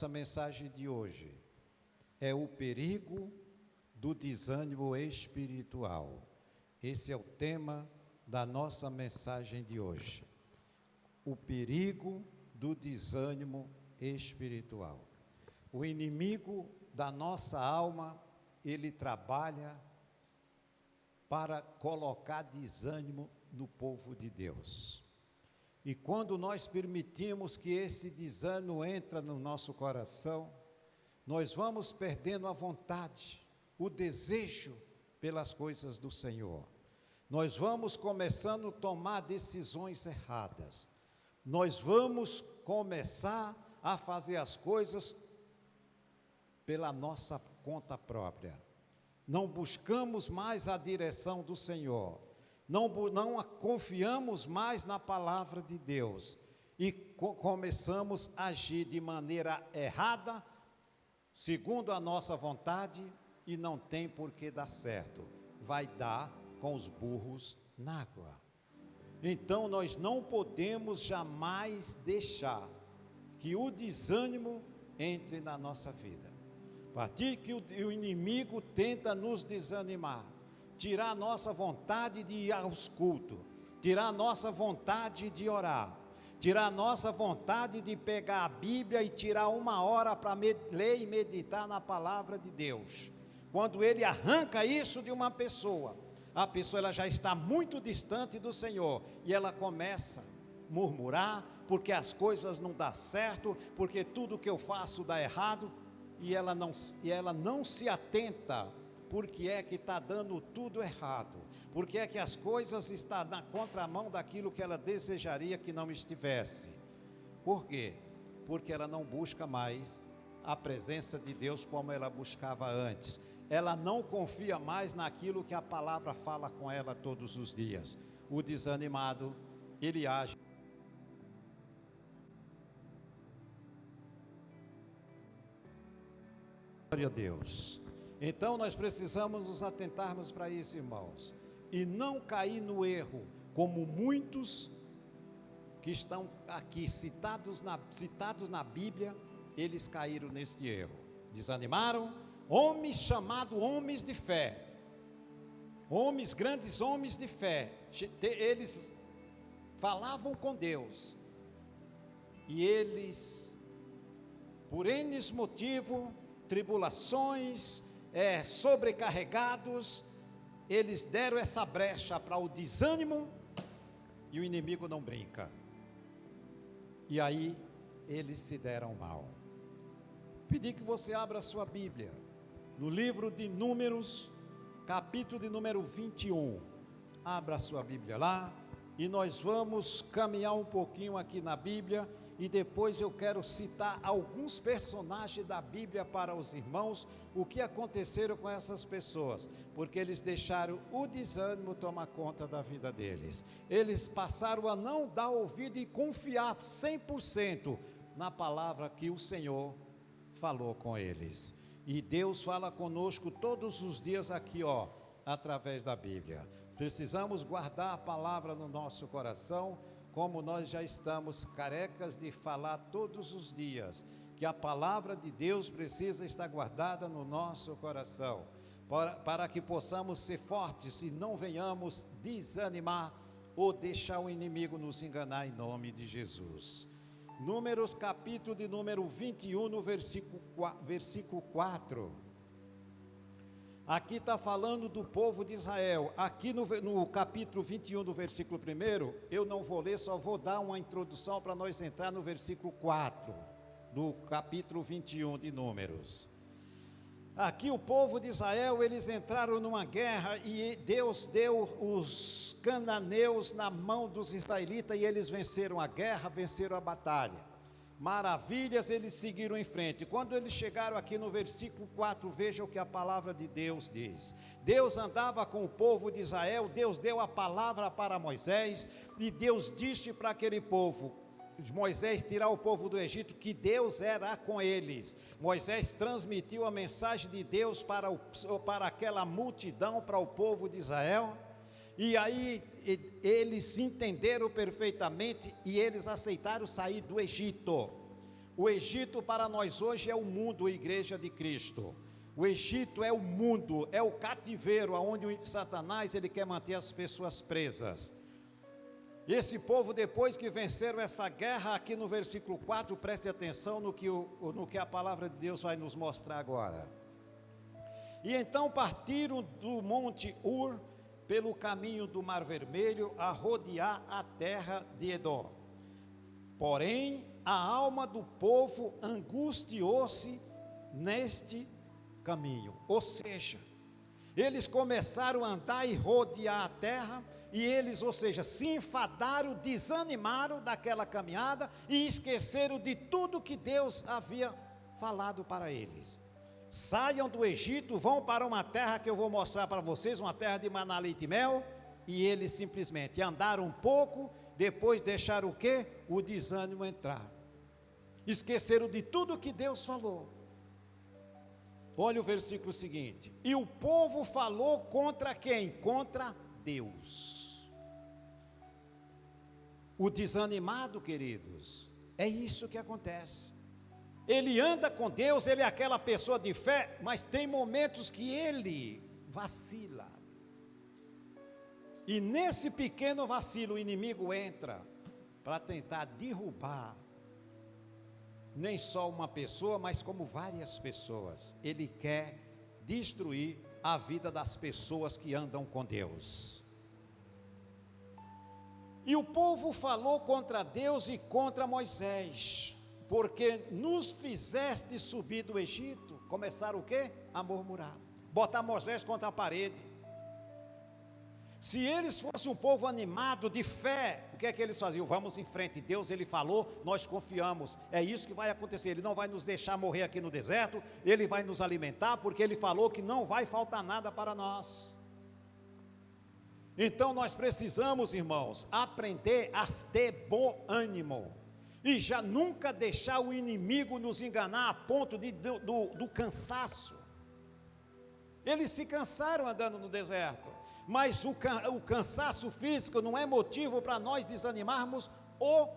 Essa mensagem de hoje é o perigo do desânimo espiritual. Esse é o tema da nossa mensagem de hoje. O perigo do desânimo espiritual. O inimigo da nossa alma, ele trabalha para colocar desânimo no povo de Deus. E quando nós permitimos que esse desânimo entre no nosso coração, nós vamos perdendo a vontade, o desejo pelas coisas do Senhor. Nós vamos começando a tomar decisões erradas. Nós vamos começar a fazer as coisas pela nossa conta própria. Não buscamos mais a direção do Senhor. Não confiamos mais na palavra de Deus e começamos a agir de maneira errada, segundo a nossa vontade, e não tem por que dar certo. Vai dar com os burros na água. Então nós não podemos jamais deixar que o desânimo entre na nossa vida. A partir que o inimigo tenta nos desanimar, tirar a nossa vontade de ir aos cultos, tirar a nossa vontade de orar, tirar a nossa vontade de pegar a Bíblia e tirar uma hora para ler e meditar na palavra de Deus. Quando ele arranca isso de uma pessoa, a pessoa ela já está muito distante do Senhor e ela começa a murmurar, porque as coisas não dão certo, porque tudo que eu faço dá errado, e ela não se atenta. Por que é que está dando tudo errado? Por que é que as coisas estão na contramão daquilo que ela desejaria que não estivesse? Por quê? Porque ela não busca mais a presença de Deus como ela buscava antes. Ela não confia mais naquilo que a palavra fala com ela todos os dias. O desanimado, ele age. Glória a Deus. Então nós precisamos nos atentarmos para isso, irmãos, e não cair no erro, como muitos que estão aqui citados na Bíblia, eles caíram neste erro, desanimaram, homens chamados homens de fé, grandes homens de fé, eles falavam com Deus, e eles, por N motivos, tribulações, sobrecarregados, eles deram essa brecha para o desânimo, e o inimigo não brinca, e aí eles se deram mal. Pedi que você abra a sua Bíblia, no livro de Números, capítulo de número 21, abra a sua Bíblia lá, e nós vamos caminhar um pouquinho aqui na Bíblia, e depois eu quero citar alguns personagens da Bíblia para os irmãos, o que aconteceram com essas pessoas, porque eles deixaram o desânimo tomar conta da vida deles, eles passaram a não dar ouvido e confiar 100% na palavra que o Senhor falou com eles, e Deus fala conosco todos os dias aqui, através da Bíblia. Precisamos guardar a palavra no nosso coração, como nós já estamos carecas de falar todos os dias, que a palavra de Deus precisa estar guardada no nosso coração, para que possamos ser fortes e não venhamos desanimar ou deixar o inimigo nos enganar em nome de Jesus. Números capítulo de número 21, no versículo 4. Aqui está falando do povo de Israel. Aqui no capítulo 21 do versículo 1, eu não vou ler, só vou dar uma introdução para nós entrar no versículo 4, do capítulo 21 de Números. Aqui o povo de Israel, eles entraram numa guerra e Deus deu os cananeus na mão dos israelitas e eles venceram a guerra, venceram a batalha. Maravilhas, eles seguiram em frente. Quando eles chegaram aqui no versículo 4, veja o que a palavra de Deus diz. Deus andava com o povo de Israel, Deus deu a palavra para Moisés, e Deus disse para aquele povo, Moisés tirar o povo do Egito, que Deus era com eles. Moisés transmitiu a mensagem de Deus para aquela multidão, para o povo de Israel, e aí eles entenderam perfeitamente e eles aceitaram sair do Egito. O Egito para nós hoje é o mundo, a igreja de Cristo. O Egito é o mundo, é o cativeiro, onde o Satanás ele quer manter as pessoas presas. Esse povo, depois que venceram essa guerra, aqui no versículo 4, preste atenção no que a palavra de Deus vai nos mostrar agora. E então partiram do monte Ur, pelo caminho do Mar Vermelho, a rodear a terra de Edom. Porém, a alma do povo angustiou-se neste caminho. Ou seja, eles começaram a andar e rodear a terra, e eles, ou seja, se enfadaram, desanimaram daquela caminhada, e esqueceram de tudo que Deus havia falado para eles. Saiam do Egito, vão para uma terra que eu vou mostrar para vocês, uma terra de maná, leite e mel, e eles simplesmente andaram um pouco, depois deixaram o quê? O desânimo entrar. Esqueceram de tudo que Deus falou. Olha o versículo seguinte: e o povo falou contra quem? Contra Deus. O desanimado, queridos, é isso que acontece. Ele anda com Deus, ele é aquela pessoa de fé, mas tem momentos que ele vacila. E nesse pequeno vacilo o inimigo entra para tentar derrubar nem só uma pessoa, mas como várias pessoas. Ele quer destruir a vida das pessoas que andam com Deus. E o povo falou contra Deus e contra Moisés, porque nos fizeste subir do Egito. Começaram o quê? A murmurar, botar Moisés contra a parede. Se eles fossem um povo animado de fé, o que é que eles faziam? Vamos em frente, Deus ele falou, nós confiamos, é isso que vai acontecer. Ele não vai nos deixar morrer aqui no deserto, ele vai nos alimentar, porque ele falou que não vai faltar nada para nós. Então nós precisamos, irmãos, aprender a ter bom ânimo, e já nunca deixar o inimigo nos enganar a ponto do cansaço. Eles se cansaram andando no deserto, mas o cansaço físico não é motivo para nós desanimarmos ou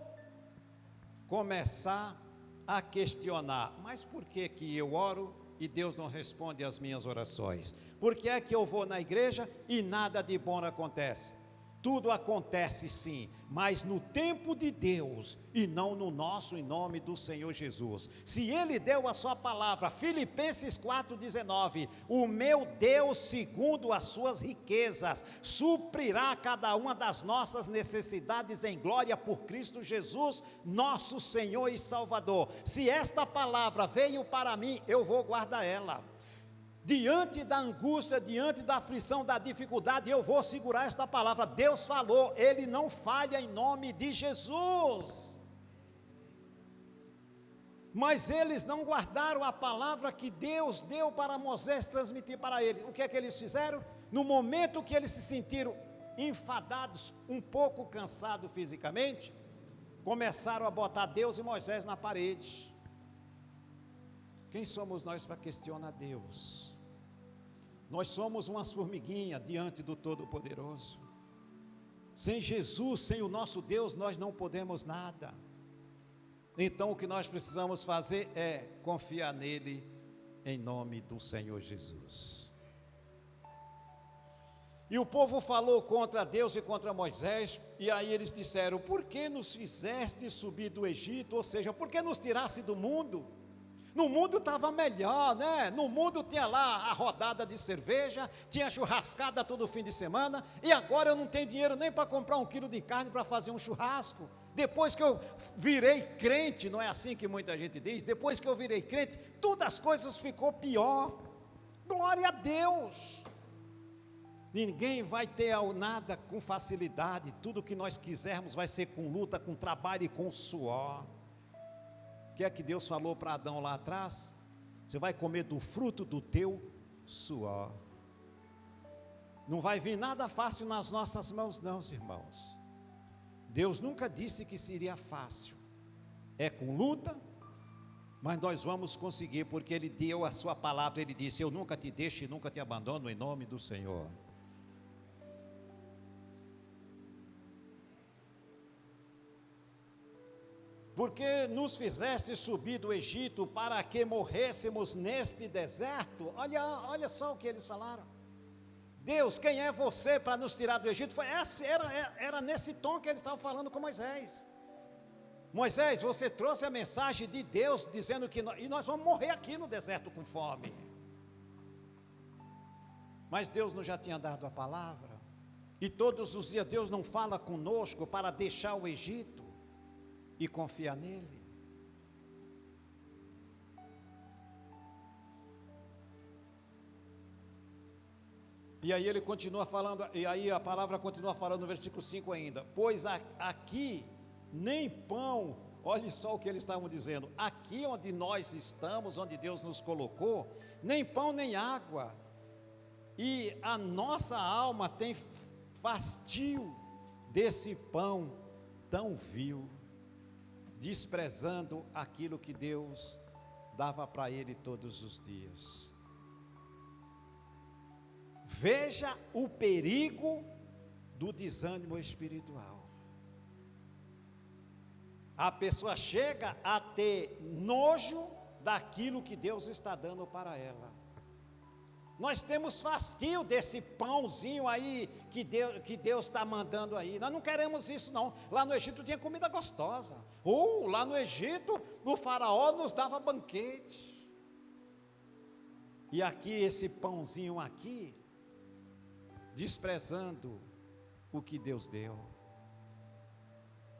começar a questionar: mas por que que eu oro e Deus não responde às minhas orações? Por que é que eu vou na igreja e nada de bom acontece? Tudo acontece sim, mas no tempo de Deus e não no nosso, em nome do Senhor Jesus. Se Ele deu a sua palavra, Filipenses 4,19, o meu Deus, segundo as suas riquezas, suprirá cada uma das nossas necessidades em glória por Cristo Jesus, nosso Senhor e Salvador. Se esta palavra veio para mim, eu vou guardar ela. Diante da angústia, diante da aflição, da dificuldade, eu vou segurar esta palavra. Deus falou, Ele não falha, em nome de Jesus. Mas eles não guardaram a palavra que Deus deu para Moisés transmitir para eles. O que é que eles fizeram? No momento que eles se sentiram enfadados, um pouco cansados fisicamente, começaram a botar Deus e Moisés na parede. Quem somos nós para questionar Deus? Nós somos umas formiguinhas diante do Todo-Poderoso. Sem Jesus, sem o nosso Deus, nós não podemos nada. Então o que nós precisamos fazer é confiar nele, em nome do Senhor Jesus. E o povo falou contra Deus e contra Moisés, e aí eles disseram: por que nos fizeste subir do Egito? Ou seja, por que nos tiraste do mundo? No mundo estava melhor, né? No mundo tinha lá a rodada de cerveja, tinha churrascada todo fim de semana, e agora eu não tenho dinheiro nem para comprar 1 quilo de carne para fazer um churrasco. Depois que eu virei crente, não é assim que muita gente diz, depois que eu virei crente, todas as coisas ficou pior. Glória a Deus! Ninguém vai ter nada com facilidade, tudo que nós quisermos vai ser com luta, com trabalho e com suor. O que é que Deus falou para Adão lá atrás? Você vai comer do fruto do teu suor. Não vai vir nada fácil nas nossas mãos não, irmãos. Deus nunca disse que seria fácil. É com luta, mas nós vamos conseguir, porque Ele deu a sua palavra. Ele disse: eu nunca te deixo e nunca te abandono, em nome do Senhor. porque nos fizeste subir do Egito para que morrêssemos neste deserto. Olha só o que eles falaram. Deus, quem é você para nos tirar do Egito? Era nesse tom que eles estavam falando com Moisés. Moisés, você trouxe a mensagem de Deus dizendo que nós vamos morrer aqui no deserto com fome. Mas Deus nos já tinha dado a palavra. E todos os dias Deus não fala conosco para deixar o Egito e confiar nele. E aí ele continua falando, e aí a palavra continua falando no versículo 5 ainda. Pois aqui nem pão, olhe só o que eles estavam dizendo. Aqui onde nós estamos, onde Deus nos colocou, nem pão nem água. E a nossa alma tem fastio desse pão tão vil, desprezando aquilo que Deus dava para ele todos os dias. Veja o perigo do desânimo espiritual. A pessoa chega a ter nojo daquilo que Deus está dando para ela. Nós temos fastio desse pãozinho aí que Deus está mandando aí. Nós não queremos isso não. Lá no Egito tinha comida gostosa. Lá no Egito o faraó nos dava banquete. E aqui esse pãozinho aqui, desprezando o que Deus deu.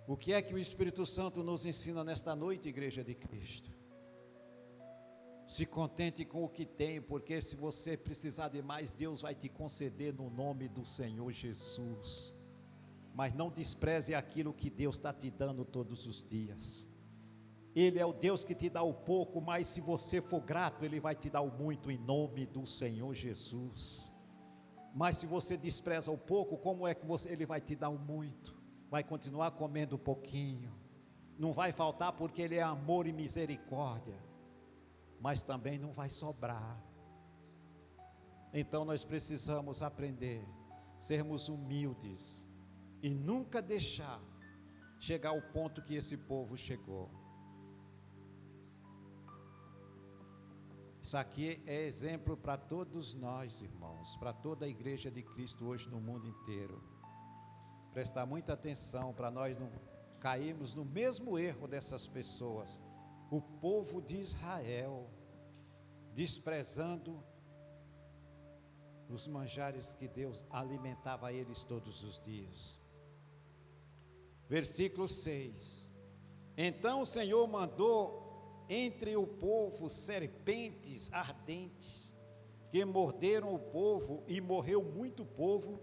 O que é que o Espírito Santo nos ensina nesta noite, Igreja de Cristo? Se contente com o que tem, porque se você precisar de mais, Deus vai te conceder no nome do Senhor Jesus. Mas não despreze aquilo que Deus está te dando todos os dias. Ele é o Deus que te dá o pouco, mas se você for grato, Ele vai te dar o muito em nome do Senhor Jesus. Mas se você despreza o pouco, como é que Ele vai te dar o muito? Vai continuar comendo pouquinho, não vai faltar porque Ele é amor e misericórdia, mas também não vai sobrar. Então nós precisamos aprender, sermos humildes e nunca deixar chegar ao ponto que esse povo chegou. Isso aqui é exemplo para todos nós, irmãos, para toda a igreja de Cristo hoje no mundo inteiro. Prestar muita atenção para nós não cairmos no mesmo erro dessas pessoas. O povo de Israel, desprezando os manjares que Deus alimentava a eles todos os dias. Versículo 6. Então o Senhor mandou entre o povo serpentes ardentes, que morderam o povo, e morreu muito povo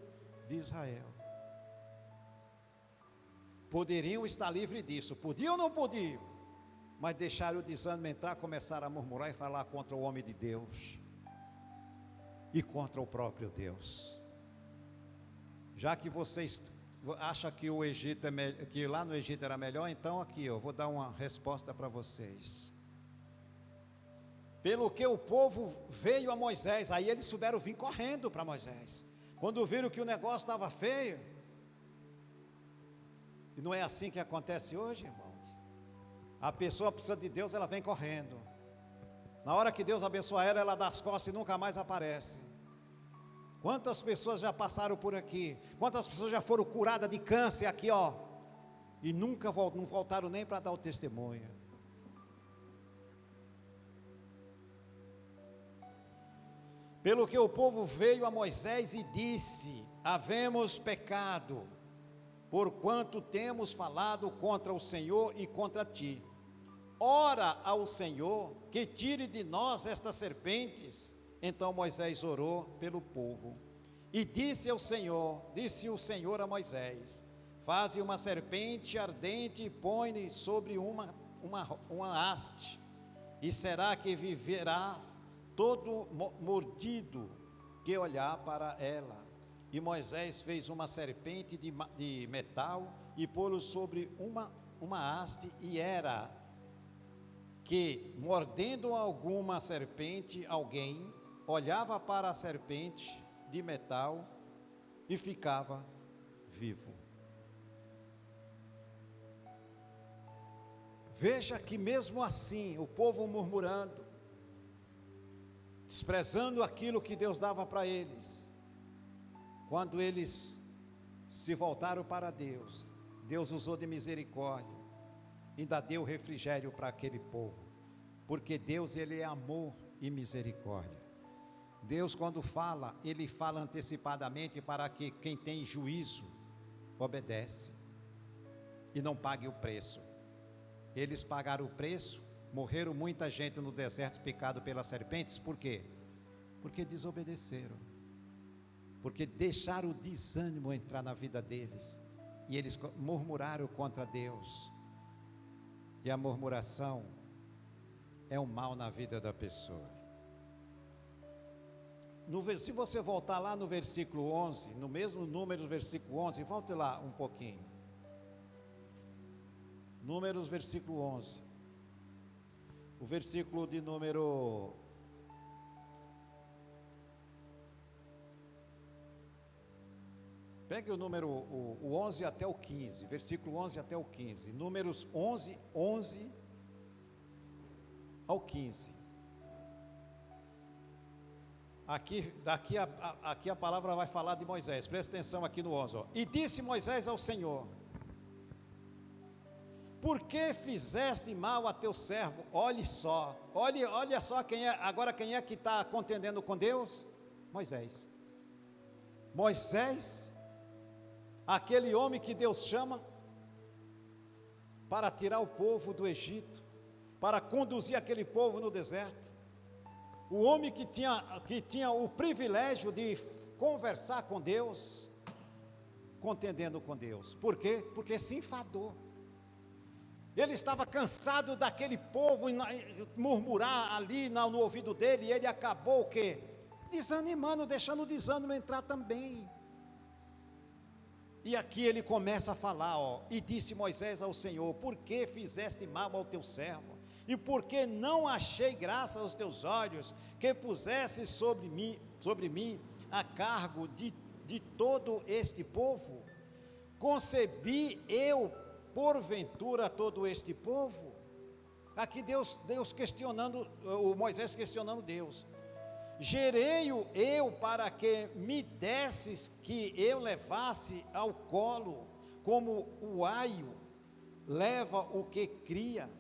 de Israel. Poderiam estar livres disso, podiam ou não podiam? Mas deixaram o desânimo entrar, começaram a murmurar e falar contra o homem de Deus e contra o próprio Deus. Já que vocês acham que o Egito que lá no Egito era melhor, então aqui eu vou dar uma resposta para vocês. Pelo que o povo veio a Moisés, aí eles souberam vir correndo para Moisés. Quando viram que o negócio estava feio, e não é assim que acontece hoje, irmãos. A pessoa precisa de Deus, ela vem correndo. Na hora que Deus abençoa ela, ela dá as costas e nunca mais aparece. Quantas pessoas já passaram por aqui? Quantas pessoas já foram curadas de câncer aqui, ó, e nunca não voltaram nem para dar o testemunho. Pelo que o povo veio a Moisés e disse: havemos pecado, porquanto temos falado contra o Senhor e contra ti. Ora ao Senhor que tire de nós estas serpentes. Então Moisés orou pelo povo e disse o Senhor a Moisés: faze uma serpente ardente e põe-lhe sobre uma haste, e será que viverás todo mordido que olhar para ela. E Moisés fez uma serpente de metal e pô-lo sobre uma haste, e era que, mordendo alguma serpente, alguém olhava para a serpente de metal e ficava vivo. Veja que mesmo assim, o povo murmurando, desprezando aquilo que Deus dava para eles, quando eles se voltaram para Deus, Deus usou de misericórdia, ainda deu refrigério para aquele povo, porque Deus, Ele é amor e misericórdia. Deus, quando fala, Ele fala antecipadamente para que quem tem juízo obedece e não pague o preço. Eles pagaram o preço, morreram muita gente no deserto picado pelas serpentes. Por quê? Porque desobedeceram, porque deixaram o desânimo entrar na vida deles, e eles murmuraram contra Deus. E a murmuração é um mal na vida da pessoa. Se você voltar lá no versículo 11, no mesmo Números, versículo 11, volte lá um pouquinho. Números, versículo 11. O versículo de número... Pegue o número o 11 até o 15, versículo 11 até o 15. Números 11, 11 ao 15. Aqui a palavra vai falar de Moisés. Presta atenção aqui no 11. Ó. E disse Moisés ao Senhor: por que fizeste mal a teu servo? Olhe só, olha só agora quem é que está contendendo com Deus? Moisés. Moisés, aquele homem que Deus chama para tirar o povo do Egito, para conduzir aquele povo no deserto. O homem que tinha o privilégio de conversar com Deus, contendendo com Deus. Por quê? Porque se enfadou. Ele estava cansado daquele povo murmurar ali no ouvido dele, e ele acabou o quê? Desanimando, deixando o desânimo entrar também. E aqui ele começa a falar, ó, e disse Moisés ao Senhor: por que fizeste mal ao teu servo? E por que não achei graça aos teus olhos, que pusesse sobre mim a cargo de todo este povo? Concebi eu porventura todo este povo? Aqui Deus questionando, o Moisés questionando Deus. Gerei-o eu para que me desses que eu levasse ao colo, como o aio leva o que cria,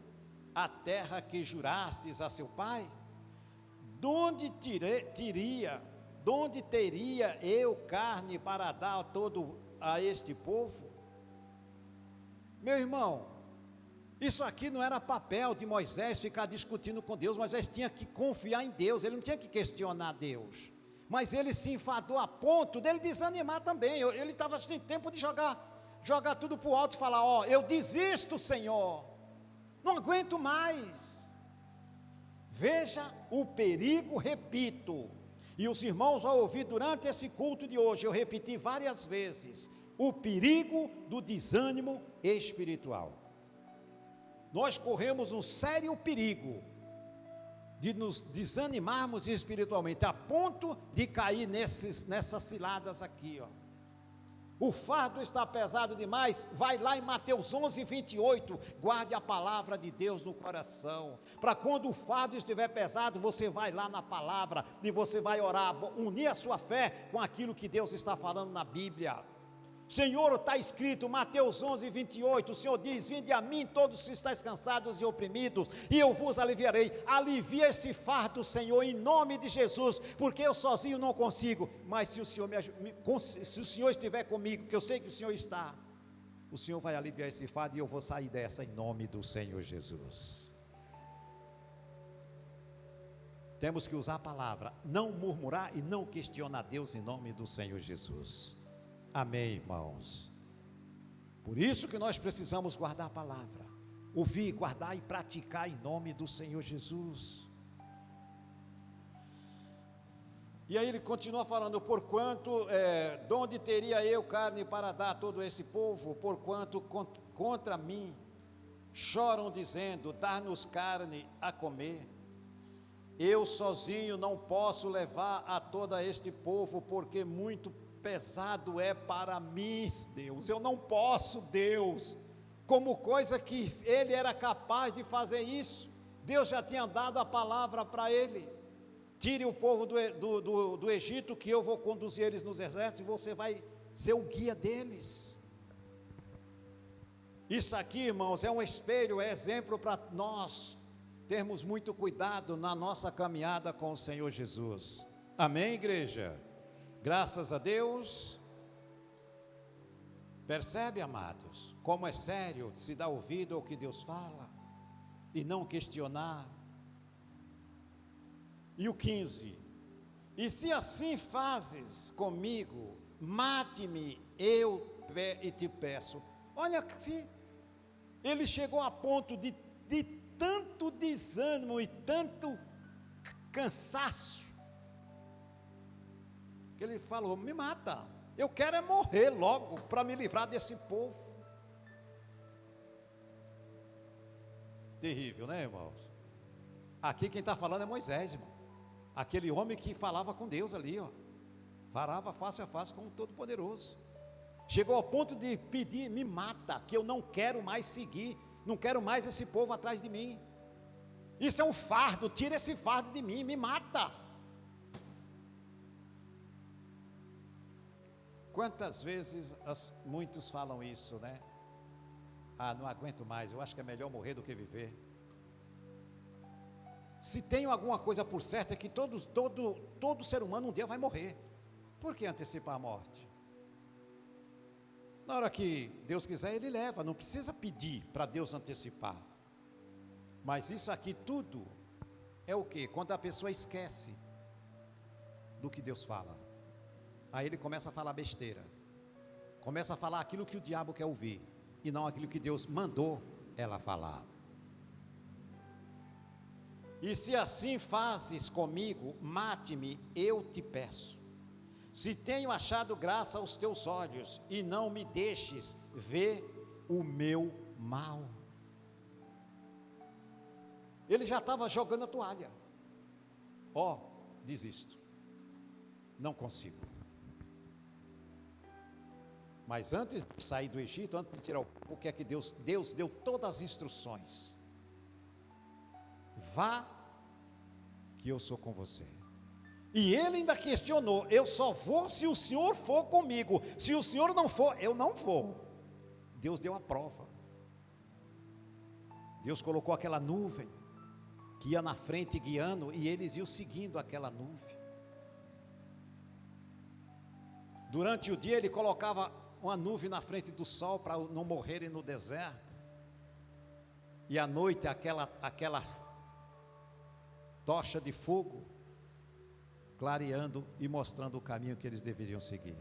a terra que jurastes a seu pai? Donde teria eu carne para dar a este povo? Meu irmão, isso aqui não era papel de Moisés ficar discutindo com Deus. Moisés tinha que confiar em Deus, ele não tinha que questionar Deus. Mas ele se enfadou a ponto dele desanimar também. Ele estava em tempo de jogar tudo para o alto e falar: ó, eu desisto, Senhor, não aguento mais. Veja o perigo, repito, e os irmãos vão ouvir durante esse culto de hoje, eu repeti várias vezes, o perigo do desânimo espiritual. Nós corremos um sério perigo de nos desanimarmos espiritualmente, a ponto de cair nessas ciladas aqui, ó. O fardo está pesado demais, vai lá em Mateus 11, 28, guarde a palavra de Deus no coração, para quando o fardo estiver pesado, você vai lá na palavra, e você vai orar, unir a sua fé com aquilo que Deus está falando na Bíblia. Senhor, está escrito, Mateus 11, 28, o Senhor diz: vinde a mim todos que estáis cansados e oprimidos, e eu vos aliviarei. Alivia esse fardo, Senhor, em nome de Jesus, porque eu sozinho não consigo, mas se o Senhor estiver comigo, que eu sei que o Senhor está, o Senhor vai aliviar esse fardo, e eu vou sair dessa em nome do Senhor Jesus. Temos que usar a palavra, não murmurar e não questionar Deus em nome do Senhor Jesus. Amém, irmãos? Por isso que nós precisamos guardar a palavra, ouvir, guardar e praticar em nome do Senhor Jesus. E aí ele continua falando: porquanto, donde teria eu carne para dar a todo esse povo, porquanto contra mim choram dizendo: dá-nos carne a comer. Eu sozinho não posso levar a todo este povo, porque muito pesado é para mim, Deus. Eu não posso, Deus, como coisa que ele era capaz de fazer isso. Deus já tinha dado a palavra para ele: tire o povo do Egito, que eu vou conduzir eles nos exércitos, e você vai ser o guia deles. Isso aqui, irmãos, é um espelho, é exemplo para nós termos muito cuidado na nossa caminhada com o Senhor Jesus. Amém, igreja? Graças a Deus. Percebe, amados, como é sério se dar ouvido ao que Deus fala e não questionar. E o 15: e se assim fazes comigo, mate-me eu e te peço. Olha, se ele chegou a ponto de tanto desânimo e tanto cansaço, que ele falou: me mata, eu quero é morrer logo, para me livrar desse povo. Terrível, né, irmãos? Aqui quem está falando é Moisés, irmão. Aquele homem que falava com Deus ali, ó, falava face a face com o Todo-Poderoso. Chegou ao ponto de pedir: me mata, que eu não quero mais seguir, não quero mais esse povo atrás de mim. Isso é um fardo, tira esse fardo de mim, me mata. Quantas vezes muitos falam isso, né? Ah, não aguento mais, eu acho que é melhor morrer do que viver. Se tem alguma coisa por certo, é que todo ser humano um dia vai morrer. Por que antecipar a morte? Na hora que Deus quiser, Ele leva, não precisa pedir para Deus antecipar. Mas isso aqui tudo é o quê? Quando a pessoa esquece do que Deus fala, aí ele começa a falar besteira, começa a falar aquilo que o diabo quer ouvir, e não aquilo que Deus mandou ela falar. E se assim fazes comigo, mate-me, eu te peço. Se tenho achado graça aos teus olhos, e não me deixes ver o meu mal. Ele já estava jogando a toalha. Ó, desisto, não consigo. Mas antes de sair do Egito, antes de tirar o que é que Deus deu todas as instruções: vá, que eu sou com você. E ele ainda questionou: eu só vou se o Senhor for comigo, se o Senhor não for, eu não vou. Deus deu a prova. Deus colocou aquela nuvem que ia na frente guiando, e eles iam seguindo aquela nuvem. Durante o dia ele colocava uma nuvem na frente do sol para não morrerem no deserto, e à noite aquela tocha de fogo clareando e mostrando o caminho que eles deveriam seguir.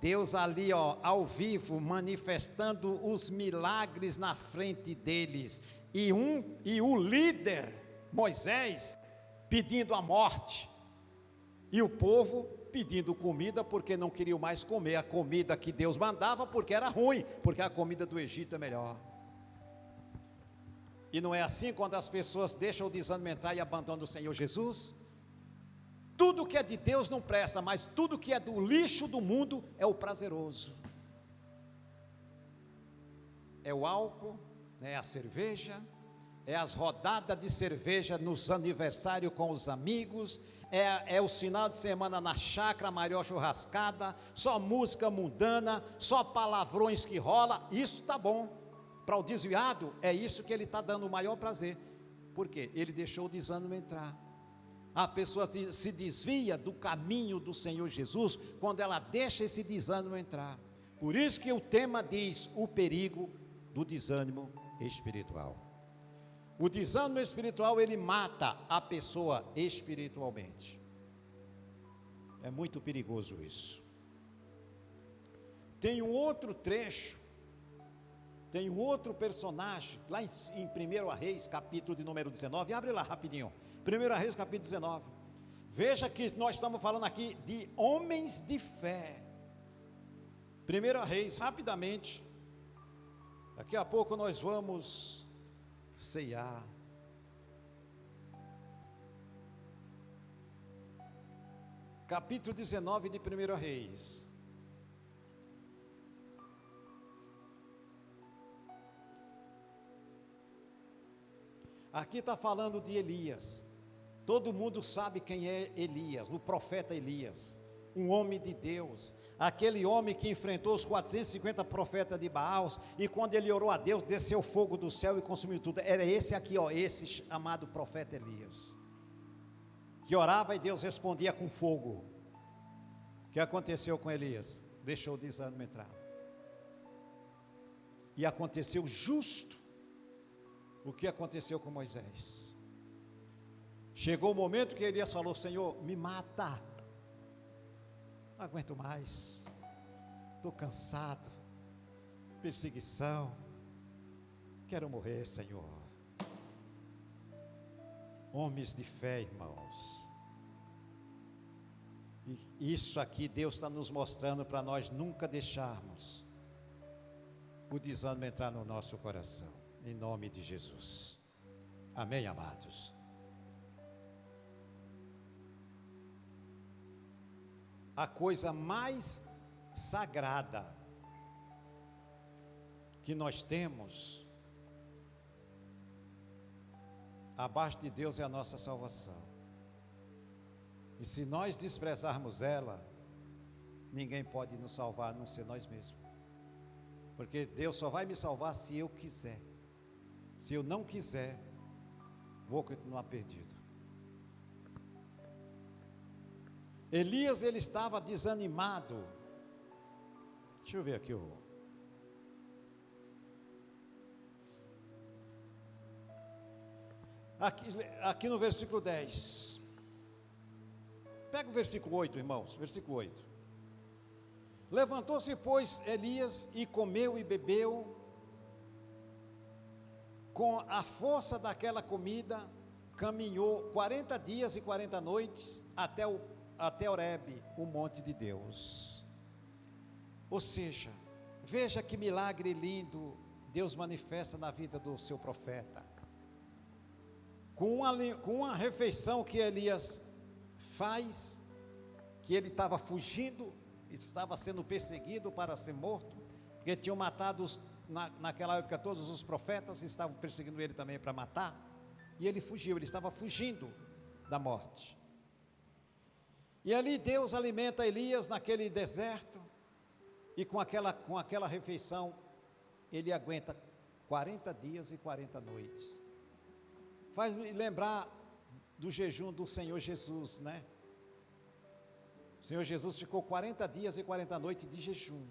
Deus ali, ó, ao vivo, manifestando os milagres na frente deles, e o líder Moisés pedindo a morte, e o povo pedindo comida, porque não queriam mais comer a comida que Deus mandava, porque era ruim, porque a comida do Egito é melhor. E não é assim quando as pessoas deixam o desânimo entrar e abandonam o Senhor Jesus? Tudo que é de Deus não presta, mas tudo que é do lixo do mundo é o prazeroso. É o álcool, é a cerveja, é as rodadas de cerveja nos aniversários com os amigos, é o final de semana na chácara, a maior churrascada, só música mundana, só palavrões que rola. Isso está bom. Para o desviado, é isso que ele está dando o maior prazer. Por quê? Ele deixou o desânimo entrar. A pessoa se desvia do caminho do Senhor Jesus quando ela deixa esse desânimo entrar. Por isso que o tema diz: o perigo do desânimo espiritual. O desânimo espiritual, ele mata a pessoa espiritualmente. É muito perigoso isso. Tem um outro trecho, tem um outro personagem, lá em 1 Reis, capítulo de número 19, abre lá rapidinho, 1 Reis, capítulo 19, veja que nós estamos falando aqui de homens de fé. 1 Reis, rapidamente, daqui a pouco nós vamos ceiar. Capítulo 19 de 1 Reis. Aqui está falando de Elias. Todo mundo sabe quem é Elias, o profeta Elias, um homem de Deus, aquele homem que enfrentou os 450 profetas de Baal, e quando ele orou a Deus, desceu fogo do céu e consumiu tudo. Era esse aqui, ó, esse chamado profeta Elias, que orava e Deus respondia com fogo. O que aconteceu com Elias? Deixou o desânimo entrar. E aconteceu justo o que aconteceu com Moisés. Chegou o momento que Elias falou: Senhor, me mata, não aguento mais, estou cansado, perseguição, quero morrer, Senhor. Homens de fé, irmãos, e isso aqui Deus está nos mostrando para nós nunca deixarmos o desânimo entrar no nosso coração, em nome de Jesus. Amém, amados? A coisa mais sagrada que nós temos abaixo de Deus é a nossa salvação. E se nós desprezarmos ela, ninguém pode nos salvar, a não ser nós mesmos. Porque Deus só vai me salvar se eu quiser. Se eu não quiser, vou continuar perdido. Elias, ele estava desanimado. Deixa eu ver aqui aqui no versículo 10. Pega o versículo 8, irmãos, versículo 8. Levantou-se, pois, Elias, e comeu e bebeu. Com a força daquela comida, caminhou 40 dias e 40 noites até Horebe, o monte de Deus. Ou seja, veja que milagre lindo Deus manifesta na vida do seu profeta. Com uma refeição que Elias faz, que ele estava fugindo, estava sendo perseguido para ser morto, porque tinham matado naquela época todos os profetas, estavam perseguindo ele também para matar, e ele fugiu, ele estava fugindo da morte. E ali Deus alimenta Elias naquele deserto, e com aquela refeição, ele aguenta 40 dias e 40 noites. Faz-me lembrar do jejum do Senhor Jesus, né? O Senhor Jesus ficou 40 dias e 40 noites de jejum.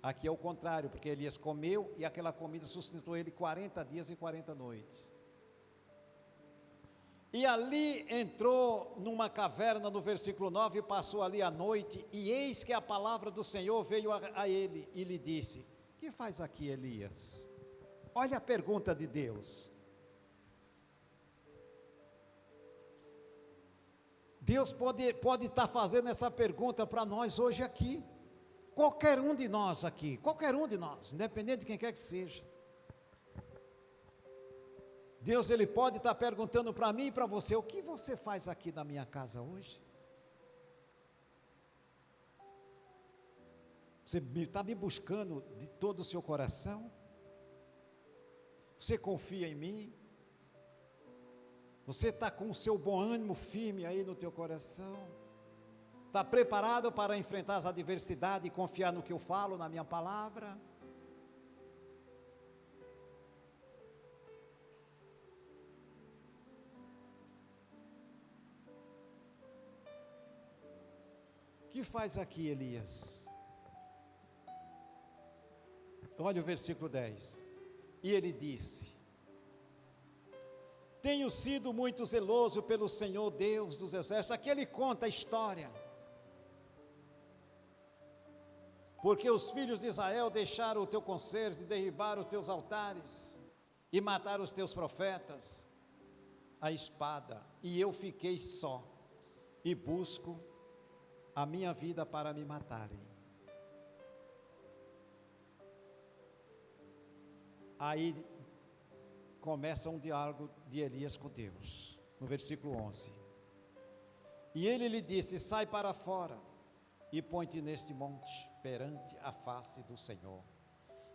Aqui é o contrário, porque Elias comeu e aquela comida sustentou ele 40 dias e 40 noites. E ali entrou numa caverna, no versículo 9, e passou ali a noite, e eis que a palavra do Senhor veio a ele e lhe disse: que faz aqui, Elias? Olha a pergunta de Deus. Deus pode estar fazendo essa pergunta para nós hoje aqui. Qualquer um de nós aqui, qualquer um de nós, independente de quem quer que seja. Deus, ele pode estar perguntando para mim e para você: o que você faz aqui na minha casa hoje? Você está me buscando de todo o seu coração? Você confia em mim? Você está com o seu bom ânimo firme aí no teu coração? Está preparado para enfrentar as adversidades e confiar no que eu falo, na minha palavra? O que faz aqui, Elias? Olha o versículo 10. E ele disse: tenho sido muito zeloso pelo Senhor Deus dos exércitos. Aqui ele conta a história. Porque os filhos de Israel deixaram o teu concerto e derribaram os teus altares e mataram os teus profetas à espada, e eu fiquei só e busco a minha vida para me matarem. Aí começa um diálogo de Elias com Deus, no versículo 11. E ele lhe disse: sai para fora e põe-te neste monte, perante a face do Senhor.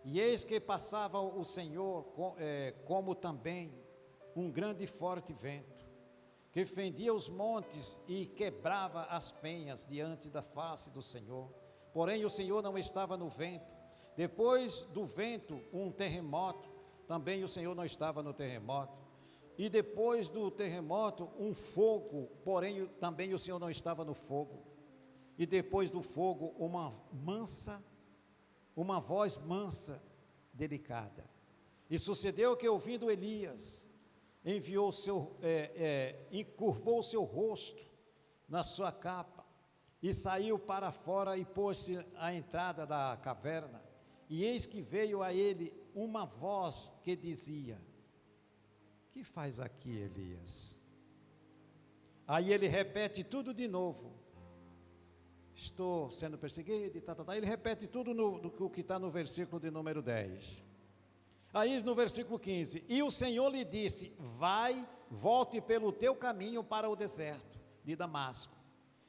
E eis que passava o Senhor, como também um grande e forte vento, que fendia os montes e quebrava as penhas diante da face do Senhor. Porém o Senhor não estava no vento. Depois do vento, um terremoto, também o Senhor não estava no terremoto. E depois do terremoto, um fogo, porém também o Senhor não estava no fogo. E depois do fogo, uma voz mansa, delicada. E sucedeu que, ouvindo Elias, encurvou o seu rosto na sua capa, e saiu para fora e pôs-se à entrada da caverna. E eis que veio a ele uma voz que dizia: que faz aqui, Elias? Aí ele repete tudo de novo. Estou sendo perseguido, ele repete tudo o que está no versículo de número 10. Aí no versículo 15, e o Senhor lhe disse: vai, volte pelo teu caminho para o deserto de Damasco,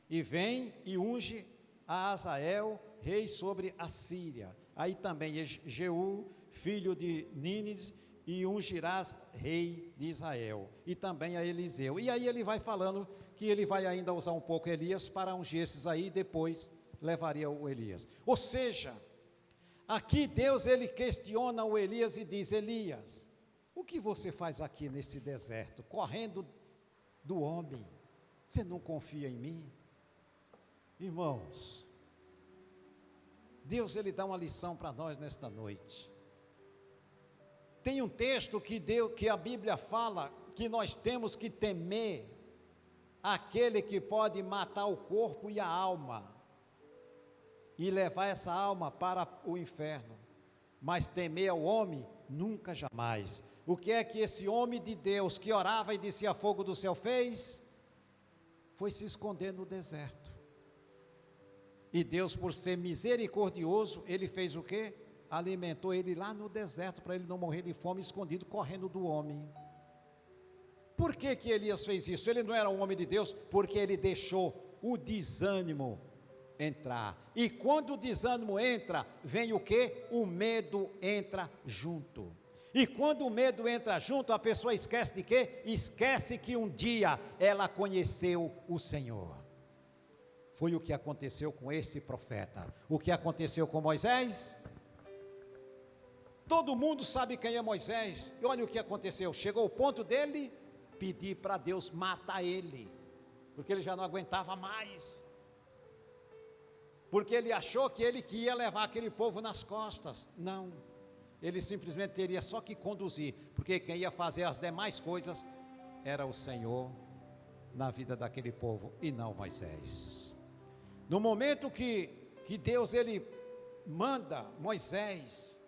e vem e unge a Azael, rei sobre a Síria. Aí também Jeú, filho de Nínias, e ungirás rei de Israel, e também a Eliseu. E aí ele vai falando que ele vai ainda usar um pouco Elias para ungir esses aí, e depois levaria o Elias. Ou seja, aqui Deus ele questiona o Elias e diz: Elias, o que você faz aqui nesse deserto, correndo do homem? Você não confia em mim? Irmãos, Deus ele dá uma lição para nós nesta noite. Tem um texto que a Bíblia fala que nós temos que temer aquele que pode matar o corpo e a alma, e levar essa alma para o inferno, mas temer ao homem, nunca jamais. O que é que esse homem de Deus, que orava e descia fogo do céu, fez? Foi se esconder no deserto. E Deus, por ser misericordioso, ele fez o quê? Alimentou ele lá no deserto, para ele não morrer de fome, escondido, correndo do homem. Por que que Elias fez isso? Ele não era um homem de Deus, porque ele deixou o desânimo entrar. E quando o desânimo entra, vem o quê? O medo entra junto. E quando o medo entra junto, a pessoa esquece de quê? Esquece que um dia ela conheceu o Senhor. Foi o que aconteceu com esse profeta. O que aconteceu com Moisés? Todo mundo sabe quem é Moisés. E olha o que aconteceu. Chegou o ponto dele pedir para Deus matar ele, porque ele já não aguentava mais. Porque ele achou que ele que ia levar aquele povo nas costas. Não, ele simplesmente teria só que conduzir, porque quem ia fazer as demais coisas era o Senhor na vida daquele povo, e não Moisés. No momento que Deus ele manda Moisés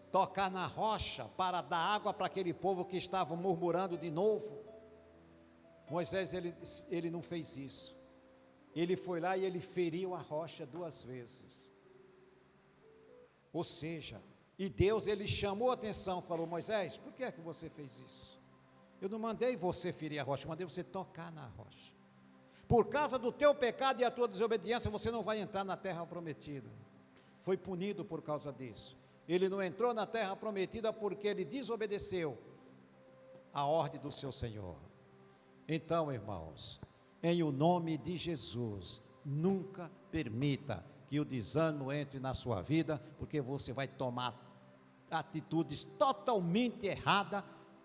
tocar na rocha para dar água para aquele povo que estava murmurando de novo, Moisés ele não fez isso. Ele foi lá e ele feriu a rocha 2 vezes. Ou seja, e Deus ele chamou a atenção, falou: Moisés, por que é que você fez isso? Eu não mandei você ferir a rocha, eu mandei você tocar na rocha. Por causa do teu pecado e a tua desobediência, você não vai entrar na terra prometida. Foi punido por causa disso. Ele não entrou na terra prometida porque ele desobedeceu a ordem do seu Senhor. Então, irmãos, em o nome de Jesus, nunca permita que o desânimo entre na sua vida, porque você vai tomar atitudes totalmente erradas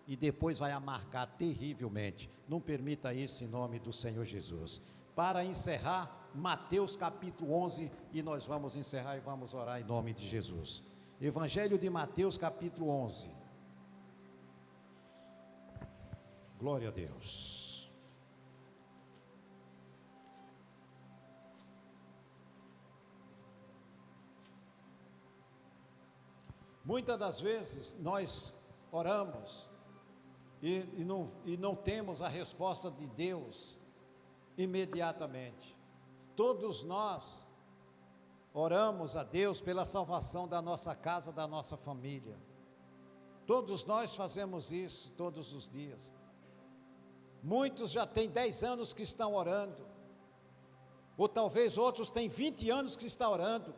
e depois vai amargar terrivelmente. Não permita isso em nome do Senhor Jesus. Para encerrar, Mateus capítulo 11, e nós vamos encerrar e vamos orar em nome de Jesus. Evangelho de Mateus capítulo 11. Glória a Deus. Muitas das vezes nós oramos e não temos a resposta de Deus imediatamente. Todos nós oramos a Deus pela salvação da nossa casa, da nossa família. Todos nós fazemos isso todos os dias. Muitos já têm 10 anos que estão orando, ou talvez outros têm 20 anos que estão orando,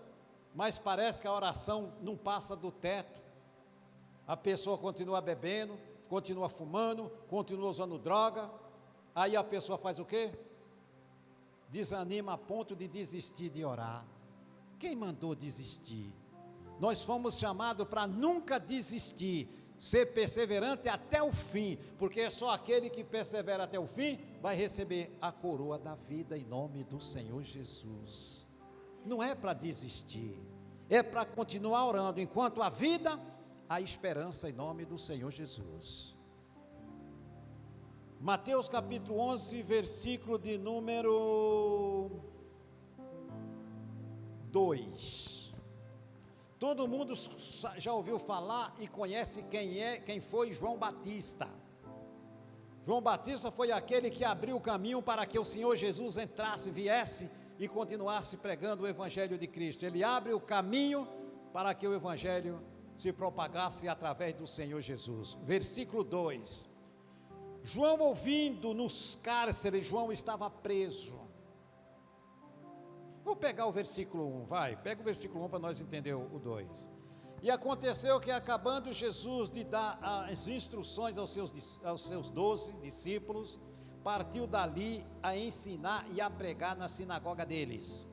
mas parece que a oração não passa do teto. A pessoa continua bebendo, continua fumando, continua usando droga, aí a pessoa faz o quê? Desanima a ponto de desistir de orar. Quem mandou desistir? Nós fomos chamados para nunca desistir, ser perseverante até o fim, porque só aquele que persevera até o fim vai receber a coroa da vida em nome do Senhor Jesus. Não é para desistir, é para continuar orando enquanto a vida, a esperança em nome do Senhor Jesus. Mateus capítulo 11, versículo de número 2. Todo mundo já ouviu falar e conhece quem foi João Batista. João Batista foi aquele que abriu o caminho para que o Senhor Jesus entrasse, viesse e continuasse pregando o Evangelho de Cristo. Ele abre o caminho para que o Evangelho se propagasse através do Senhor Jesus. Versículo 2. João, ouvindo nos cárceres, João estava preso. Vou pegar o versículo 1, pega o versículo 1 para nós entender o 2. E aconteceu que, acabando Jesus de dar as instruções aos seus 12 discípulos, partiu dali a ensinar e a pregar na sinagoga deles.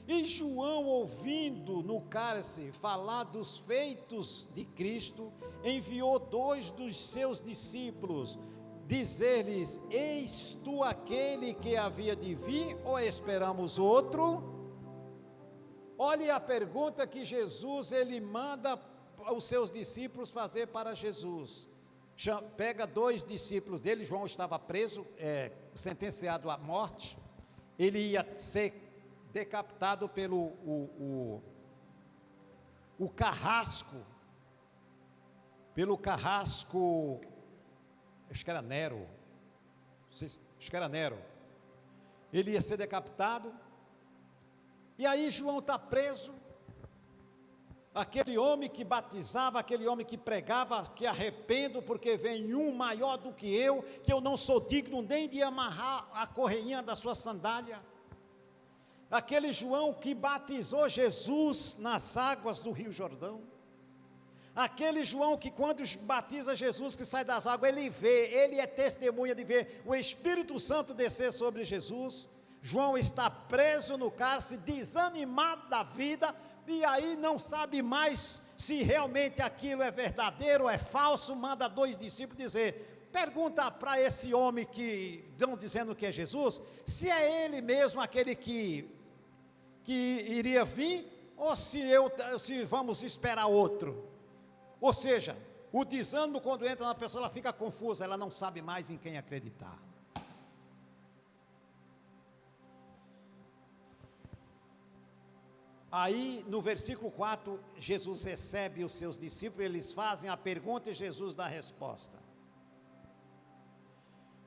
E João, ouvindo no cárcere falar dos feitos de Cristo, enviou 2 dos seus discípulos, dizer-lhes: eis tu aquele que havia de vir, ou esperamos outro? Olhe a pergunta que Jesus, ele manda os seus discípulos fazer para Jesus. Pega 2 discípulos dele, João estava preso, sentenciado à morte, ele ia ser decapitado pelo carrasco, acho que era Nero, ele ia ser decapitado. E aí João está preso, aquele homem que batizava, aquele homem que pregava, que arrependo porque vem um maior do que eu não sou digno nem de amarrar a correinha da sua sandália. Aquele João que batizou Jesus nas águas do Rio Jordão. Aquele João que quando batiza Jesus, que sai das águas, ele é testemunha de ver o Espírito Santo descer sobre Jesus. João está preso no cárcere, desanimado da vida, e aí não sabe mais se realmente aquilo é verdadeiro ou é falso. Manda 2 discípulos dizer, pergunta para esse homem que estão dizendo que é Jesus, se é ele mesmo aquele que iria vir, ou se vamos esperar outro. Ou seja, o desânimo, quando entra na pessoa, ela fica confusa, ela não sabe mais em quem acreditar. Aí no versículo 4, Jesus recebe os seus discípulos, eles fazem a pergunta e Jesus dá a resposta.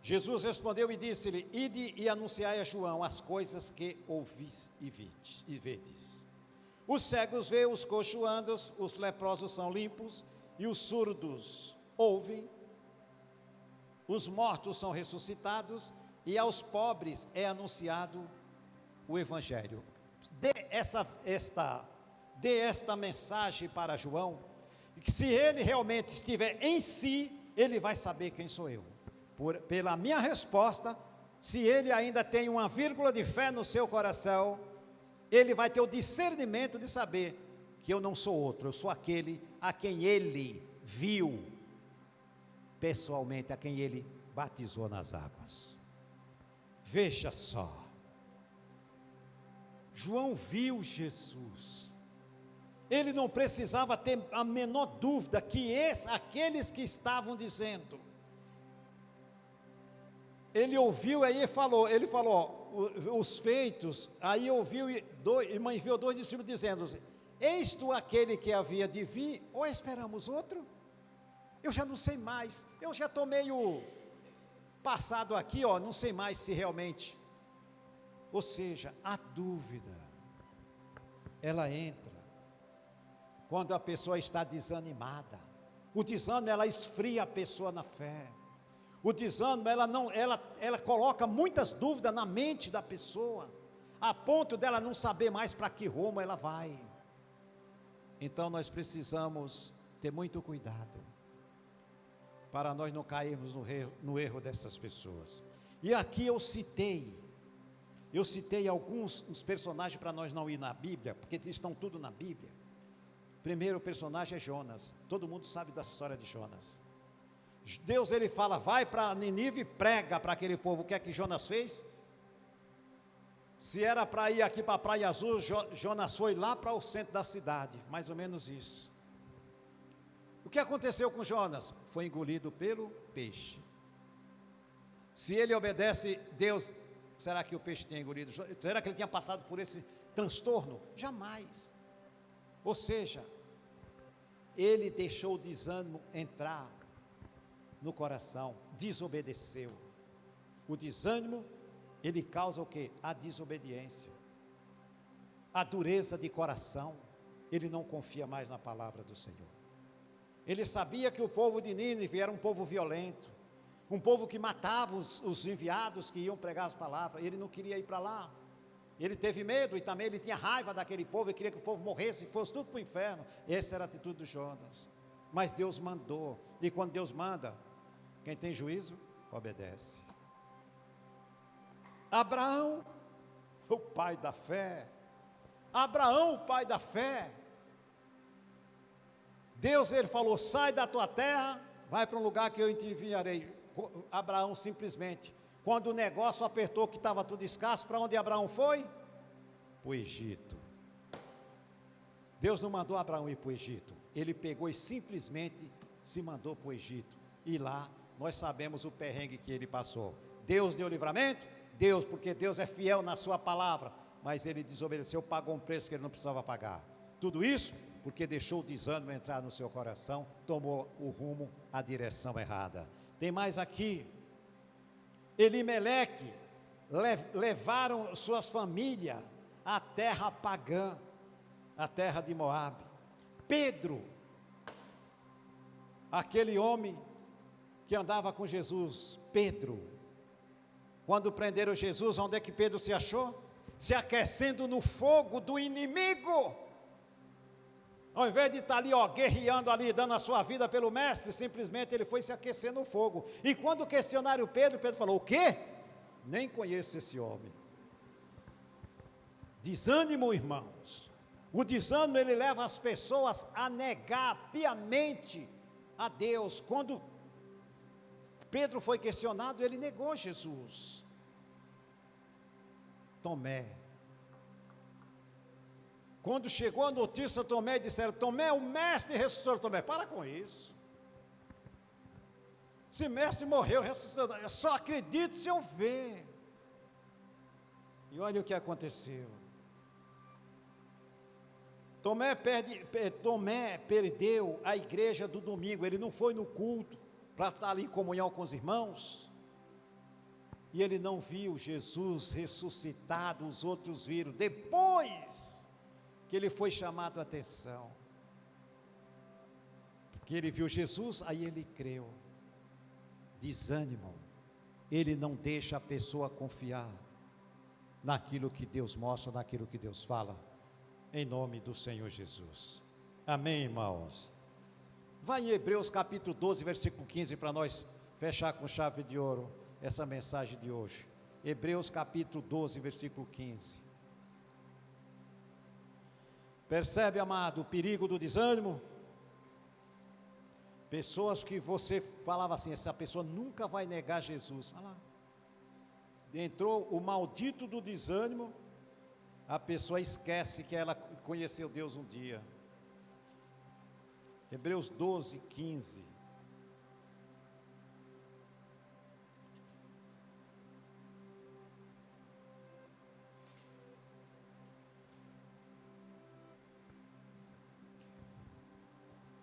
Jesus respondeu e disse-lhe: ide e anunciai a João as coisas que ouvis e vedes. Os cegos veem, os coxos andam, os leprosos são limpos, e os surdos ouvem, os mortos são ressuscitados, e aos pobres é anunciado o Evangelho. Dê esta mensagem para João, que se ele realmente estiver em si, ele vai saber quem sou eu. Pela minha resposta, se ele ainda tem uma vírgula de fé no seu coração, ele vai ter o discernimento de saber que eu não sou outro, eu sou aquele a quem ele viu pessoalmente, a quem ele batizou nas águas. Veja só, João viu Jesus, ele não precisava ter a menor dúvida que aqueles que estavam dizendo, ele ouviu, aí ele falou os feitos, aí ouviu, e enviou 2 discípulos dizendo: eis tu aquele que havia de vir, ou esperamos outro? Eu já não sei mais, eu já estou meio passado aqui, não sei mais se realmente. Ou seja, a dúvida, ela entra quando a pessoa está desanimada. O desânimo, ela esfria a pessoa na fé. O desânimo, ela coloca muitas dúvidas na mente da pessoa, a ponto dela não saber mais para que rumo ela vai. Então nós precisamos ter muito cuidado, para nós não cairmos no erro dessas pessoas. E aqui eu citei alguns personagens para nós não ir na Bíblia, porque estão tudo na Bíblia. Primeiro personagem é Jonas, todo mundo sabe da história de Jonas. Deus, ele fala, vai para Nínive e prega para aquele povo. O que é que Jonas fez? Se era para ir aqui para a Praia Azul, Jonas foi lá para o centro da cidade, mais ou menos isso. O que aconteceu com Jonas? Foi engolido pelo peixe. Se ele obedece, Deus, será que o peixe tinha engolido? Será que ele tinha passado por esse transtorno? Jamais. Ou seja, ele deixou o desânimo entrar no coração, desobedeceu. O desânimo, ele causa o quê? A desobediência, a dureza de coração. Ele não confia mais na palavra do Senhor. Ele sabia que o povo de Nínive era um povo violento, um povo que matava os enviados que iam pregar as palavras. Ele não queria ir para lá. Ele teve medo e também ele tinha raiva daquele povo e queria que o povo morresse e fosse tudo para o inferno. Essa era a atitude de Jonas. Mas Deus mandou, e quando Deus manda, quem tem juízo, obedece. Abraão, o pai da fé. Abraão, o pai da fé. Deus, ele falou, sai da tua terra, vai para um lugar que eu te enviarei. Abraão simplesmente, quando o negócio apertou que estava tudo escasso, para onde Abraão foi? Para o Egito. Deus não mandou Abraão ir para o Egito, ele pegou e simplesmente se mandou para o Egito. E lá, nós sabemos o perrengue que ele passou. Deus deu livramento? Deus, porque Deus é fiel na sua palavra, mas ele desobedeceu, pagou um preço que ele não precisava pagar. Tudo isso porque deixou o desânimo entrar no seu coração, tomou o rumo, a direção errada. Tem mais aqui. Elimeleque, levaram suas famílias à terra pagã, à terra de Moabe. Pedro, aquele homem que andava com Jesus, Pedro, quando prenderam Jesus, onde é que Pedro se achou? Se aquecendo no fogo do inimigo. Ao invés de estar ali, guerreando ali, dando a sua vida pelo mestre, simplesmente ele foi se aquecer no fogo. E quando questionaram Pedro, Pedro falou, o quê? Nem conheço esse homem. Desânimo, irmãos. O desânimo, ele leva as pessoas a negar piamente a Deus. Quando Pedro foi questionado, ele negou Jesus. Tomé. Quando chegou a notícia, Tomé, disseram, Tomé, o mestre ressuscitou. Tomé, para com isso. Se mestre morreu, ressuscitou, eu só acredito se eu ver. E olha o que aconteceu. Tomé perdeu a igreja do domingo, ele não foi no culto, para estar ali em comunhão com os irmãos, e ele não viu Jesus ressuscitado, os outros viram, depois que ele foi chamado a atenção, porque ele viu Jesus, aí ele creu. Desânimo, ele não deixa a pessoa confiar naquilo que Deus mostra, naquilo que Deus fala, em nome do Senhor Jesus, amém, irmãos? Vai em Hebreus capítulo 12, versículo 15, para nós fechar com chave de ouro essa mensagem de hoje. Hebreus capítulo 12, versículo 15. Percebe, amado, o perigo do desânimo? Pessoas que você falava assim, essa pessoa nunca vai negar Jesus. Olha lá. Entrou o maldito do desânimo, a pessoa esquece que ela conheceu Deus um dia. Hebreus 12, 15.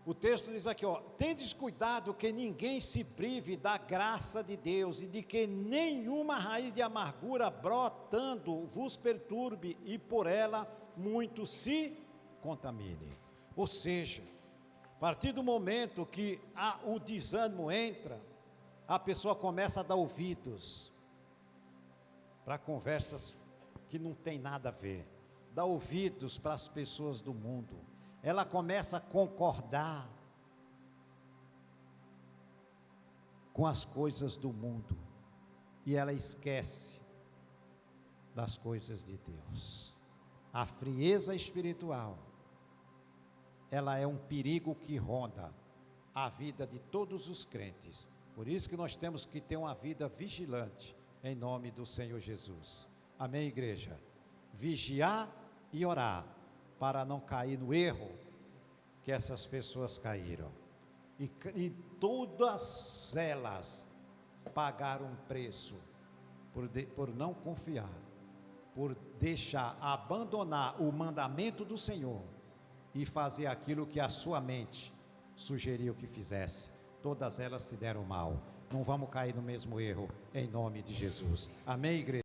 O texto diz aqui, tendes cuidado que ninguém se prive da graça de Deus, e de que nenhuma raiz de amargura brotando vos perturbe, e por ela muito se contamine. Ou seja, a partir do momento que o desânimo entra, a pessoa começa a dar ouvidos para conversas que não tem nada a ver, dá ouvidos para as pessoas do mundo. Ela começa a concordar com as coisas do mundo e ela esquece das coisas de Deus. A frieza espiritual, ela é um perigo que ronda a vida de todos os crentes. Por isso que nós temos que ter uma vida vigilante, em nome do Senhor Jesus. Amém, igreja? Vigiar e orar, para não cair no erro que essas pessoas caíram. E todas elas pagaram um preço por não confiar, por deixar, abandonar o mandamento do Senhor e fazer aquilo que a sua mente sugeriu que fizesse. Todas elas se deram mal. Não vamos cair no mesmo erro, em nome de Jesus. Amém, igreja?